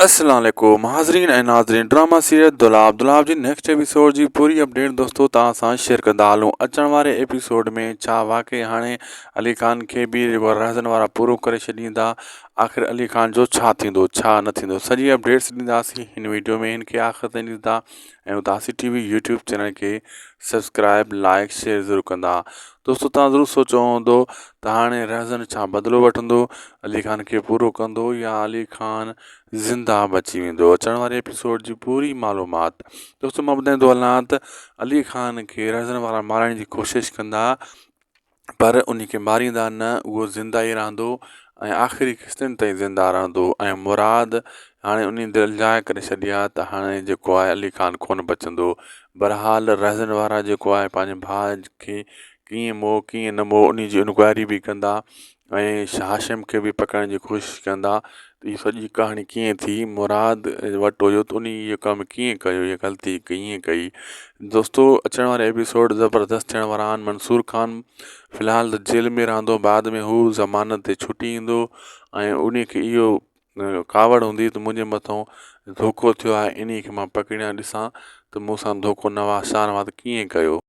अस्सलाम वालेकुम हाज़रीन ऐं नाज़रीन ड्रामा सीरियल दुलाब जी नेक्स्ट एपिसोड जी पूरी अपडेट दोस्तों तव्हां सां शेयर कंदा हलूं। अचण वारे एपिसोड में छा वाक़ई हाणे अली ख़ान खे बि जेको रहज़न वारा पूरो करे छॾींदा, आख़िर अली ख़ान जो छा थींदो छा न थींदो, सॼी अपडेट्स ॾींदासीं हिन वीडियो में। हिन खे आख़िर ताईं ॾिसंदा ऐं उदासी टीवी यूट्यूब चैनल खे सब्सक्राइब लाइक शेयर ज़रूरु कंदा। दोस्तों तव्हां ज़रूरु सोचियो हूंदो त हाणे रहज़न छा बदिलो वठंदो, अली ख़ान खे पूरो कंदो या अली ख़ान ज़िंदा बची वेंदो। अचण वारे एपिसोड जी पूरी मालूमात दोस्तों मां ॿुधाईंदो हलां त अली ख़ान खे रहज़न वारा मारण जी कोशिशि कंदा, पर उन खे मारींदा न, उहो ज़िंदा ई रहंदो ऐं आख़िरी किस्तनि ताईं ज़िंदा रहंदो। ऐं मुराद हाणे उन दिलि जाए करे छॾी आहे त हाणे जेको आहे अली ख़ान कोन बचंदो। बहरहाल रहज़न वारा जेको आहे पंहिंजे भाउ खे कीअं मोह कीअं न मोह उन जी इंक्वायरी बि कंदा ऐं हाशिम खे बि पकड़ण जी कोशिशि कंदा त हीअ सॼी कहाणी कीअं थी, मुराद वटि हुयो त उन इहो कमु कीअं कयो, इहा ग़लती कीअं कई। दोस्तों अचण वारा एपिसोड ज़बरदस्त थियण वारा आहिनि। मंसूर खान फ़िलहालु त जेल में रहंदो, बाद में हू ज़मानत ते छुटी ईंदो ऐं उन खे इहो कावड़ हूंदी त मुंहिंजे मथां धोखो थियो आहे, इन खे मां पकड़ियां ॾिसां त मूंसां धोखो न वा कीअं कयो।